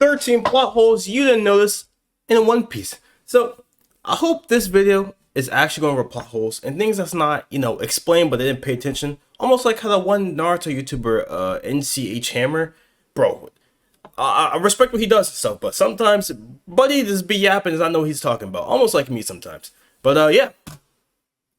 13 plot holes you didn't notice in One Piece. So I hope this video is actually going over plot holes and things that's not, explained but they didn't pay attention. Almost like how the one Naruto YouTuber, NCH Hammer, bro. I respect what he does and stuff, but sometimes buddy just be yapping and I know what he's talking about. Almost like me sometimes. But yeah,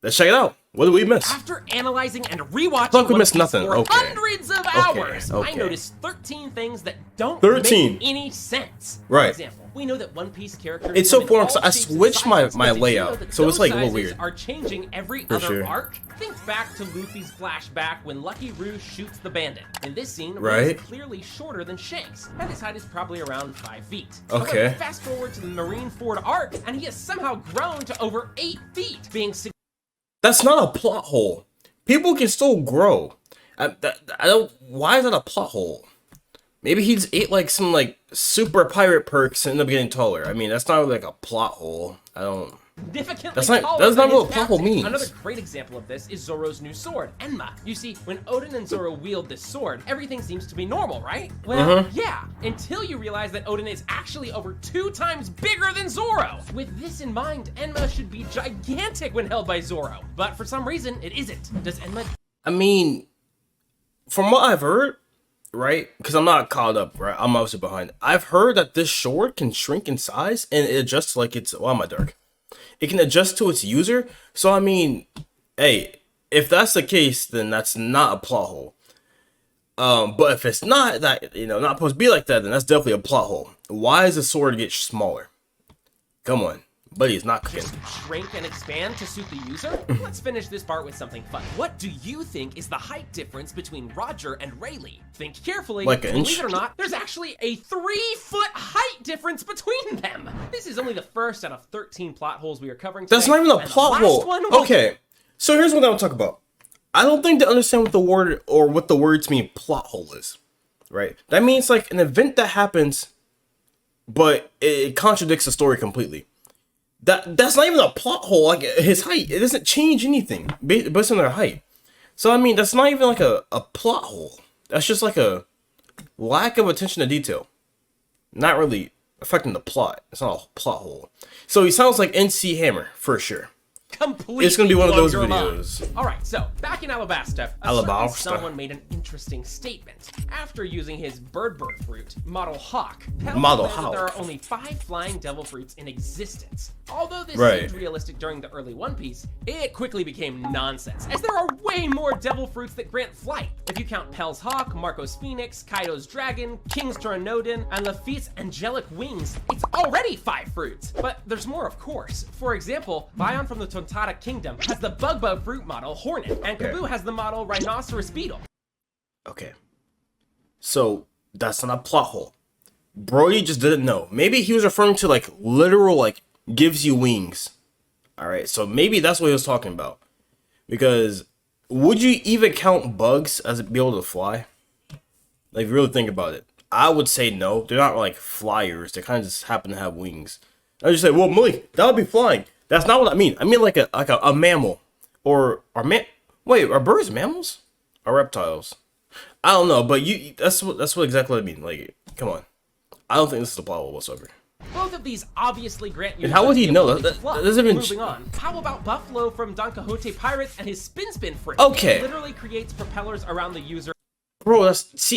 let's check it out. What did we miss? After analyzing and rewatching we missed nothing. for Okay. hundreds of hours, Okay. I noticed 13 things that don't 13. make any sense. Right. For example, we know that One Piece characters It's so come in boring, all so I shapes and switched my sizes, but did you layout, know that so it's those like a little sizes weird. are changing every For other sure. arc. Think back to Luffy's flashback when Lucky Roo shoots the bandit. In this scene, Roo Right. is clearly shorter than Shanks, and his height is probably around 5 feet. Okay. However, fast forward to the Marineford arc, and he has somehow grown to over 8 feet, being That's not a plot hole. People can still grow. I don't. Why is that a plot hole? Maybe he just ate like some super pirate perks and ended up getting taller. I mean, that's not really like a plot hole. I don't. significantly That's not taller than what his plot hole captain. means. Another great example of this is Zoro's new sword, Enma. You see, when Odin and Zoro wield this sword, everything seems to be normal, right? Well, yeah, until you realize that Odin is actually over 2 times bigger than Zoro. With this in mind, Enma should be gigantic when held by Zoro, but for some reason, it isn't. Does Enma... I mean, from what I've heard, right? Because I'm not caught up, right? I'm obviously behind. I've heard that this sword can shrink in size and it adjusts like it's. Why am I dark? It can adjust to its user. So I mean, hey, if that's the case, then that's not a plot hole. But if it's not that, not supposed to be like that, then that's definitely a plot hole. Why does the sword get smaller? Come on. Buddy, it's not cooking. Shrink and expand to suit the user? Let's finish this part with something fun. What do you think is the height difference between Roger and Rayleigh? Think carefully. Like an inch? Believe it or not, there's actually a 3-foot height difference between them. This is only the first out of 13 plot holes we are covering today. That's not even a and the plot last hole. one will- Okay, so here's what I want to talk about. I don't think they understand what the word or what the words mean plot hole is, right? That means like an event that happens, but it contradicts the story completely. That's not even a plot hole. Like his height, it doesn't change anything based on their height. So I mean, that's not even like a plot hole. That's just like a lack of attention to detail. Not really affecting the plot. It's not a plot hole. So he sounds like NC Hammer for sure. Completely It's gonna be one of blow those your mind. videos. All right, so back in Alabasta, someone made an interesting statement. After using his bird fruit, Model Hawk, Model said that Hawk. there are only 5 flying devil fruits in existence. Although this Right. seemed realistic during the early One Piece, it quickly became nonsense, as there are way more devil fruits that grant flight. If you count Pell's Hawk, Marco's Phoenix, Kaido's Dragon, King's Pteranodon, and Laffite's Angelic Wings, it's already 5 fruits. But there's more, of course. For example, Bion from the Tontara Kingdom has the Bugbo fruit model Hornet, and Kaboo has the model Rhinoceros Beetle. Okay. So that's not a plot hole. Brody just didn't know. Maybe he was referring to like literal like gives you wings. Alright, so maybe that's what he was talking about. Because would you even count bugs as be able to fly? Like if you really think about it. I would say no. They're not like flyers. They kind of just happen to have wings. I just say, well, Malik, that would be flying. That's not what I mean. I mean like a mammal. Or wait, are birds mammals? Or reptiles? I don't know, but that's what exactly what I mean. Like, come on. I don't think this is a plot hole whatsoever. Both of these obviously grant you. And how would he the know ability that? to fly. That doesn't even- Moving on. How about Buffalo from Don Quixote Pirates and his spin fruit? Okay. It literally creates propellers around the user. Bro,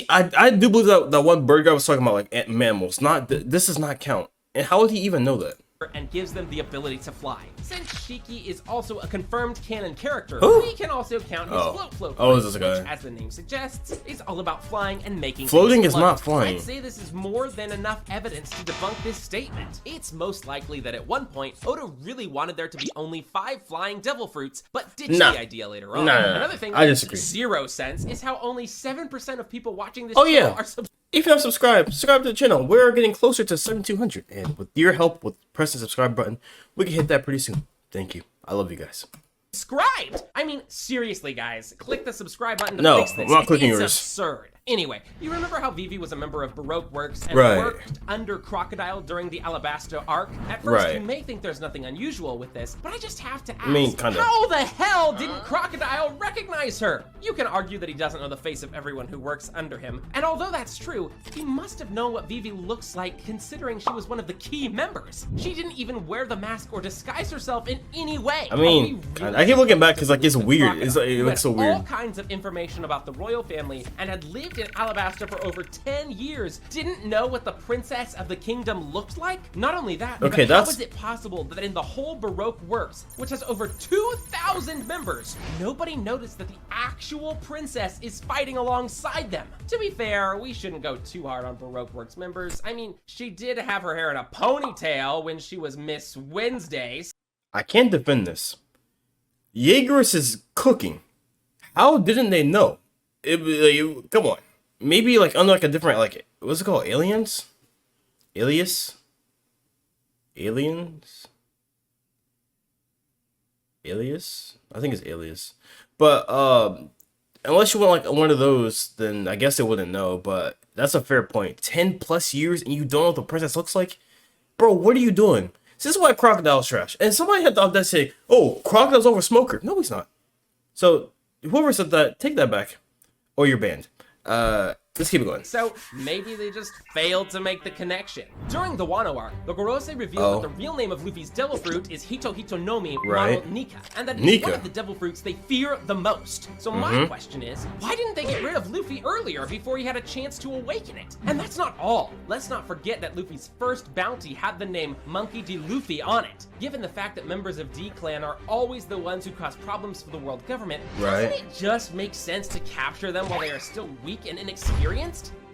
I do believe that one bird guy was talking about like mammals. This does not count. And how would he even know that? And gives them the ability to fly. Since Shiki is also a confirmed canon character, Who? we can also count his float Oh, is this a guy? which, as the name suggests, is all about flying and making Floating things is not float. flying. I'd say this is more than enough evidence to debunk this statement. It's most likely that at one point, Oda really wanted there to be only 5 flying devil fruits, but ditched Nah. the idea later on. Nah. Another thing I that makes disagree. 0 sense is how only 7% of people watching this Oh, channel yeah. are subscribed. If you're not subscribed to the channel. We're getting closer to 7,200. And with your help with pressing the subscribe button, we can hit that pretty soon. Thank you. I love you guys. Subscribed. I mean, seriously, guys, click the subscribe button to No, fix this. I'm not clicking It's yours. absurd. Anyway, you remember how Vivi was a member of Baroque Works and Right. worked under Crocodile during the Alabasta arc? At first, Right. you may think there's nothing unusual with this, but I just have to ask, mean, kinda. how the hell didn't Crocodile recognize her? You can argue that he doesn't know the face of everyone who works under him, and although that's true, he must have known what Vivi looks like considering she was one of the key members. She didn't even wear the mask or disguise herself in any way. I mean, I keep looking back because like it's weird. It's like, it looks so All weird. kinds of information about the royal family and had lived in Alabasta for over 10 years, didn't know what the princess of the kingdom looked like? Not only that, Okay, but how that's- is it possible that in the whole Baroque Works, which has over 2,000 members, nobody noticed that the actual princess is fighting alongside them? To be fair, we shouldn't go too hard on Baroque Works members. I mean, she did have her hair in a ponytail when she was Miss Wednesday. I can't defend this. Jaeger's is cooking. How didn't they know? Come on. Maybe like under like a different like what's it called? Aliens? Alias? Aliens? Alias? I think it's alias. But unless you want like one of those, then I guess they wouldn't know. But that's a fair point. 10 plus years and you don't know what the princess looks like? Bro, what are you doing? This is why Crocodile's trash. And somebody had the audacity to say, oh, Crocodile's over Smoker. No, he's not. So whoever said that, take that back. Or you're banned. Let's keep it going. So maybe they just failed to make the connection. During the Wano arc, the Gorosei revealed that the real name of Luffy's devil fruit is Hito Hito Nomi Right. Mono Nika, and that it's Nika. one of the devil fruits they fear the most. So my question is, why didn't they get rid of Luffy earlier before he had a chance to awaken it? And that's not all. Let's not forget that Luffy's first bounty had the name Monkey D. Luffy on it. Given the fact that members of D-Clan are always the ones who cause problems for the world government, Right. doesn't it just make sense to capture them while they are still weak and inexperienced?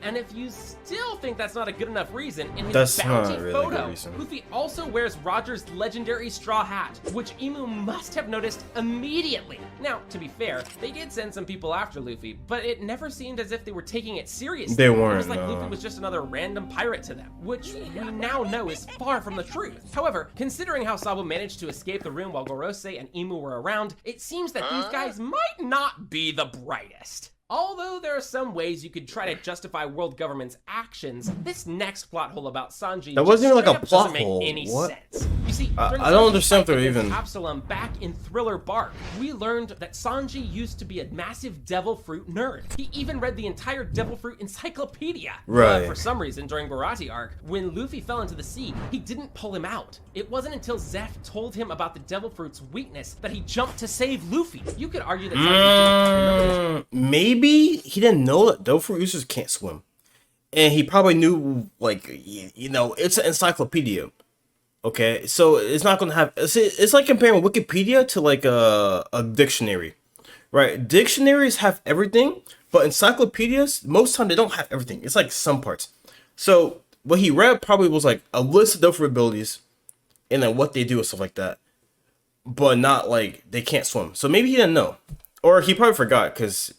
And if you still think that's not a good enough reason, in his That's bounty not really a good photo, reason. Luffy also wears Roger's legendary straw hat, which Imu must have noticed immediately. Now, to be fair, they did send some people after Luffy, but it never seemed as if they were taking it seriously. They It weren't, was like no. Luffy was just another random pirate to them, which we now know is far from the truth. However, considering how Sabo managed to escape the room while Gorosei and Imu were around, it seems that these guys might not be the brightest. Although there are some ways you could try to justify world government's actions, this next plot hole about Sanji That wasn't just even like a straight up plot doesn't make hole. any What? sense. You see, during I don't Sanji's understand if fight they're against even- Absalom back in Thriller Bark, we learned that Sanji used to be a massive devil fruit nerd. He even read the entire devil fruit encyclopedia. Right. But for some reason, during Barati arc, when Luffy fell into the sea, he didn't pull him out. It wasn't until Zeph told him about the devil fruit's weakness that he jumped to save Luffy. You could argue that Sanji didn't remember this. Maybe he didn't know that devil fruit users can't swim, and he probably knew like you know it's an encyclopedia. Okay, so it's not gonna have. It's like comparing Wikipedia to like a dictionary, right? Dictionaries have everything, but encyclopedias most time they don't have everything. It's like some parts. So what he read probably was like a list of devil fruit abilities, and then what they do and stuff like that, but not like they can't swim. So maybe he didn't know, or he probably forgot because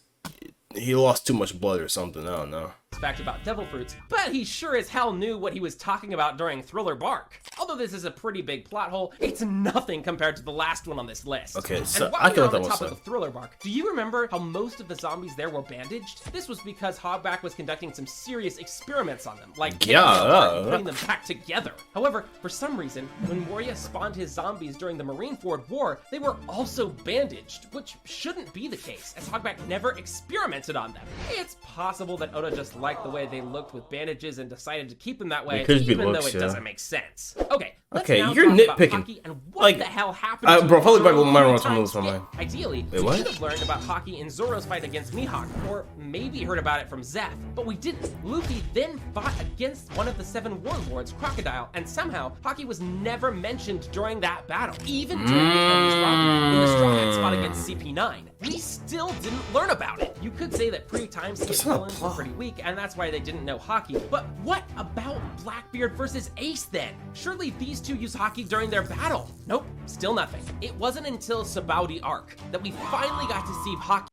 he lost too much blood or something. I don't know. Fact about devil fruits, but he sure as hell knew what he was talking about during Thriller Bark. Although this is a pretty big plot hole, it's nothing compared to the last one on this list. Okay, so and while I we're can let on the that one topic slide. of Thriller Bark, do you remember how most of the zombies there were bandaged? This was because Hogback was conducting some serious experiments on them, like taking them apart and putting them back together. However, for some reason, when Moria spawned his zombies during the Marineford War, they were also bandaged, which shouldn't be the case, as Hogback never experimented on them. It's possible that Oda just liked the way they looked with bandages and decided to keep them that way, It could be even looks, though it yeah. doesn't make sense. Okay, let's Okay, now you're talk about nitpicking. Hockey and what Like, the hell happened to bro, him probably back during with my the one time time lose my skip. mind. Ideally, Wait, we what? should have learned about Hockey in Zoro's fight against Mihawk, or maybe heard about it from Zeph, but we didn't. Luffy then fought against one of the 7 warlords, Crocodile, and somehow Hockey was never mentioned during that battle. Even during Luffy's Rocky, when the Straw Hats fought against CP9, we still didn't learn about it. You could say that pre-time skip That's not a villains were plot. pretty weak, and that's why they didn't know Hockey, but what about Blackbeard versus Ace then? Surely these two use Hockey during their battle. Nope, still nothing. It wasn't until Sabaudi arc that we finally got to see Hockey.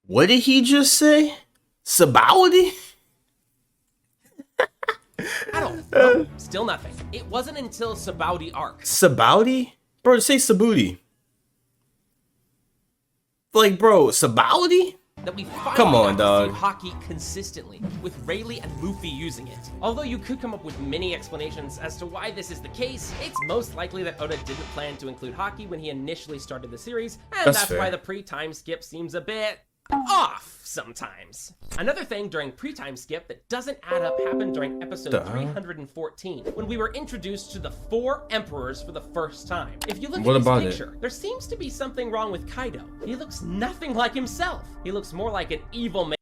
What did he just say? Sabaudi? Battle. Nope, still nothing. It wasn't until Sabaudi arc. Sabaudi? Bro, say Sabuti. Like, bro, Sabaudi? that we finally Come on, got to dog. see hockey consistently, with Rayleigh and Luffy using it. Although you could come up with many explanations as to why this is the case, it's most likely that Oda didn't plan to include hockey when he initially started the series, and that's fair. why the pre-time skip seems a bit off sometimes. Another thing during pre-time skip that doesn't add up happened during episode 314, when we were introduced to the 4 emperors for the first time. If you look What at about this it? picture, there seems to be something wrong with Kaido. He looks nothing like himself. He looks more like an evil man.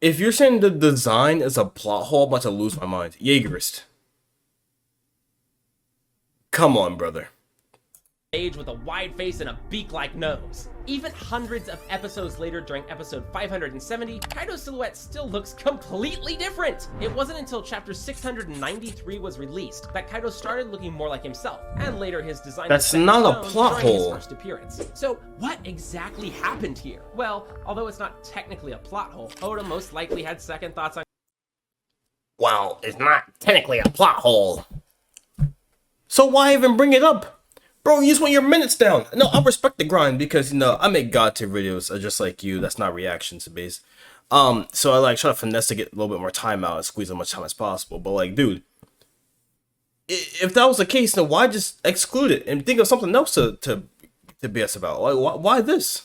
If you're saying the design is a plot hole, I'm about to lose my mind. Jaegerist. Come on, brother. Age with a wide face and a beak-like nose. Even hundreds of episodes later, during episode 570, Kaido's silhouette still looks completely different. It wasn't until chapter 693 was released that Kaido started looking more like himself, and later his design That's was set in not a stone plot during his hole. first appearance. So what exactly happened here? Well, although it's not technically a plot hole, Oda most likely had second thoughts on. Well, it's not technically a plot hole. So why even bring it up? Bro, you just want your minutes down. No, I respect the grind because, you know, I make god tier videos just like you. That's not reactions based. So I like try to finesse to get a little bit more time out and squeeze as much time as possible. But like, dude, if that was the case, then why just exclude it and think of something else to BS about? Like, why this?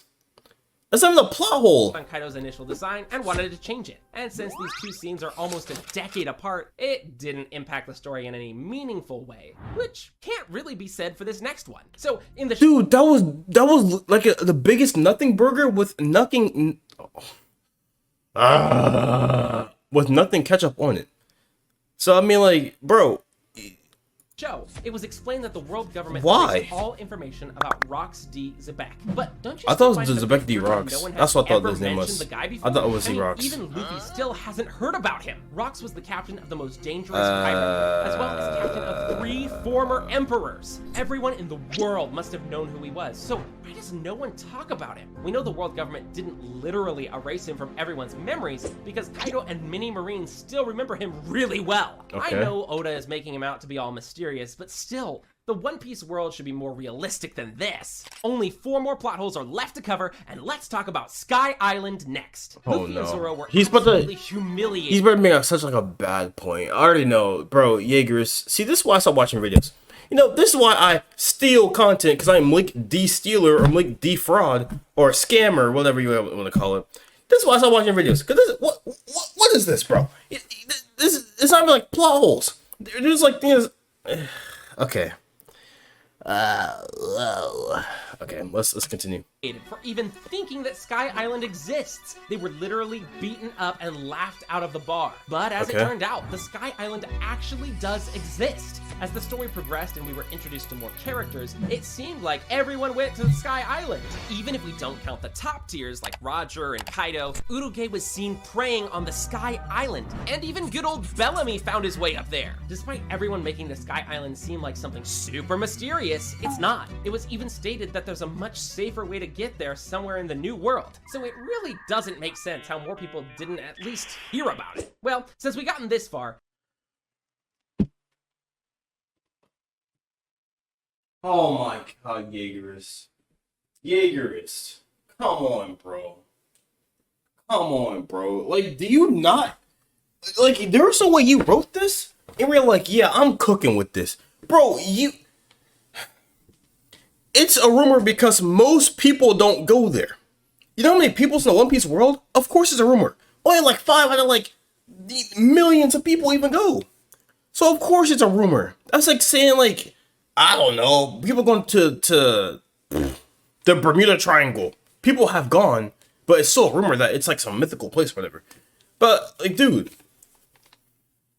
That's not even a plot hole. On Kaido's initial design and wanted to change it. And since these two scenes are almost a decade apart, it didn't impact the story in any meaningful way, which can't really be said for this next one. So in the Dude, that was like the biggest nothing burger with nothing with nothing ketchup on it. So I mean, like, bro, show, it was explained that the world government Why? released all information about Roxx D. Zebek. But don't you I still thought it find was a bit Zebek D. weird that Roxx. no one has That's what I thought ever his name mentioned was. the guy I before? thought it was I mean, Roxx. even Luffy still hasn't heard about him. Roxx was the captain of the most dangerous pirate, as well as captain of 3 former emperors. Everyone in the world must have known who he was. So why does no one talk about him? We know the world government didn't literally erase him from everyone's memories because Kaido and many Marines still remember him really well. Okay. I know Oda is making him out to be all mysterious, but still, the One Piece world should be more realistic than this. Only 4 more plot holes are left to cover, and let's talk about Sky Island next. Oh, Luffy and no. Zoro were He's about to- absolutely humiliated. He's about to make such like a bad point. I already know, bro. Jaegers. See, this is why I stopped watching videos. You know, this is why I steal content, because I'm Malik D Stealer or Malik D Fraud or Scammer, whatever you want to call it. This is why I stopped watching videos. Because what is this, bro? It's not even like plot holes. There's like things. Okay. Okay, let's continue. For even thinking that Sky Island exists. They were literally beaten up and laughed out of the bar. But as it Okay. turned out, the Sky Island actually does exist. As the story progressed and we were introduced to more characters, it seemed like everyone went to the Sky Island. Even if we don't count the top tiers like Roger and Kaido, Uruge was seen preying on the Sky Island. And even good old Bellamy found his way up there. Despite everyone making the Sky Island seem like something super mysterious, it's not. It was even stated that there's a much safer way to get there somewhere in the New World. So it really doesn't make sense how more people didn't at least hear about it. Well, since we gotten this far, Oh my god, Jaegerist. Jaegerist. Come on, bro. Come on, bro. Like, do you not... Like, there's no way you wrote this? And we're like, yeah, I'm cooking with this. Bro, you... It's a rumor because most people don't go there. You know how many people's in the One Piece world? Of course it's a rumor. Only like 5 out of like the millions of people even go. So of course it's a rumor. That's like saying like... I don't know. People going to the Bermuda Triangle. People have gone, but it's still a rumor that it's like some mythical place or whatever. But like, dude,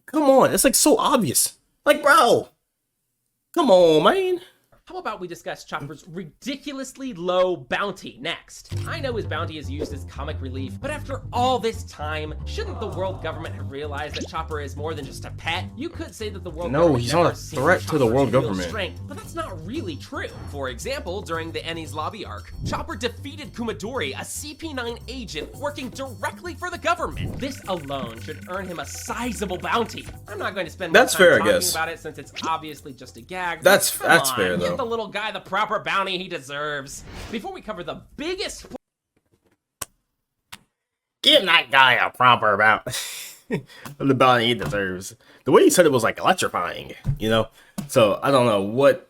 come on. It's like so obvious. Like, bro, come on, man. how about we discuss Chopper's ridiculously low bounty next? I know his bounty is used as comic relief, but after all this time, shouldn't the world government have realized that Chopper is more than just a pet? You could say that the world government he's not never a seen threat to the Chopper's world real government. strength, but that's not really true. For example, during the Enies Lobby arc, Chopper defeated Kumadori, a CP9 agent working directly for the government. This alone should earn him a sizable bounty. I'm not going to spend much That's time fair, I talking guess. about it since it's obviously just a gag. but That's come on, fair, though. get the little guy the proper bounty he deserves. Before we cover the biggest Give that guy a proper the bounty he deserves. The way he said it was like electrifying, you know? So I don't know what.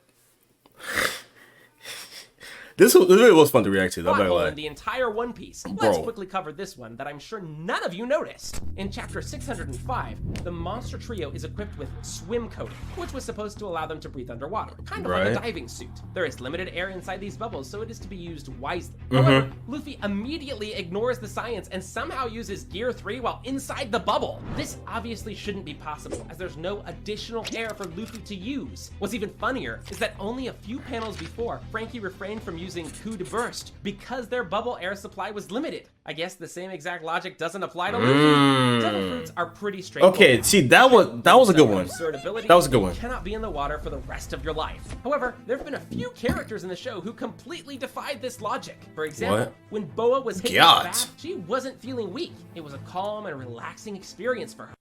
This really was fun to react to, though, by the way. In the entire One Piece. Let's quickly cover this one that I'm sure none of you noticed. In chapter 605, the monster trio is equipped with swim coating, which was supposed to allow them to breathe underwater, kind of like a diving suit. There is limited air inside these bubbles, so it is to be used wisely. However, Luffy immediately ignores the science and somehow uses Gear 3 while inside the bubble. This obviously shouldn't be possible, as there's no additional air for Luffy to use. What's even funnier is that only a few panels before, Frankie refrained from using coup de burst because their bubble air supply was limited. I guess the same exact logic doesn't apply to Luffy. Devil fruits are pretty straightforward. Okay, see, that was a good one. That was a good one. You cannot be in the water for the rest of your life. However, there have been a few characters in the show who completely defied this logic. For example, when Boa was hit in the bath, she wasn't feeling weak. It was a calm and relaxing experience for her.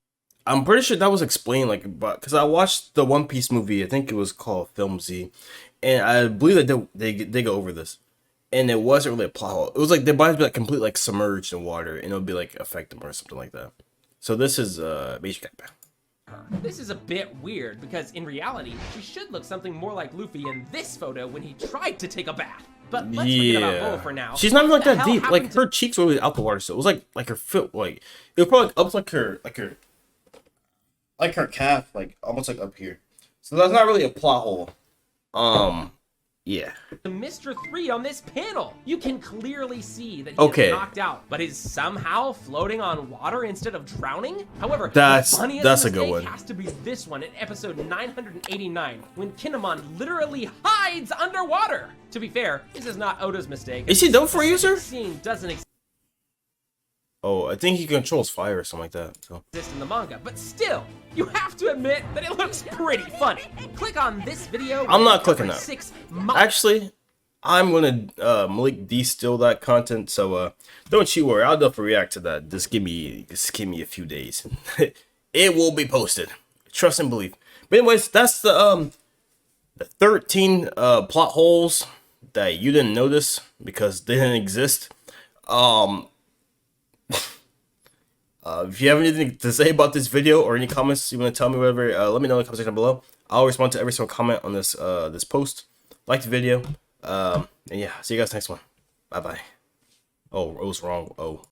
I'm pretty sure that was explained, like, because I watched the One Piece movie. I think it was called Film Z, and I believe that they go over this. And it wasn't really a plot hole. It was like their bodies be like completely like submerged in water, and it would be like affect them or something like that. So this is basically. This is a bit weird because in reality, she should look something more like Luffy in this photo when he tried to take a bath. But let's forget about Boa for now. She's not even like that deep. Like her cheeks were really out the water, so it was like her foot, like it was probably up like her calf, like almost like up here. So that's not really a plot hole. Yeah. The Mr. 3 on this panel, you can clearly see that he is knocked out, but is somehow floating on water instead of drowning. However, that's a good one. Has to be this one in episode 989, when Kinemon literally hides underwater. To be fair, this is not Oda's mistake. Is he done for a user? Scene doesn't exist. Oh, I think he controls fire or something like that. So. Exist in the manga, but still, you have to admit that it looks pretty funny. Click on this video. I'm not clicking that. Actually, I'm gonna Malik de-steal that content, so don't you worry. I'll definitely react to that. Just give me a few days. It will be posted. Trust and believe. But anyways, that's the 13 plot holes that you didn't notice because they didn't exist. If you have anything to say about this video or any comments you want to tell me, whatever, let me know in the comment section below. I'll respond to every single comment on this this post. Like the video, and yeah, see you guys next one. Bye bye. Oh, I was wrong. Oh.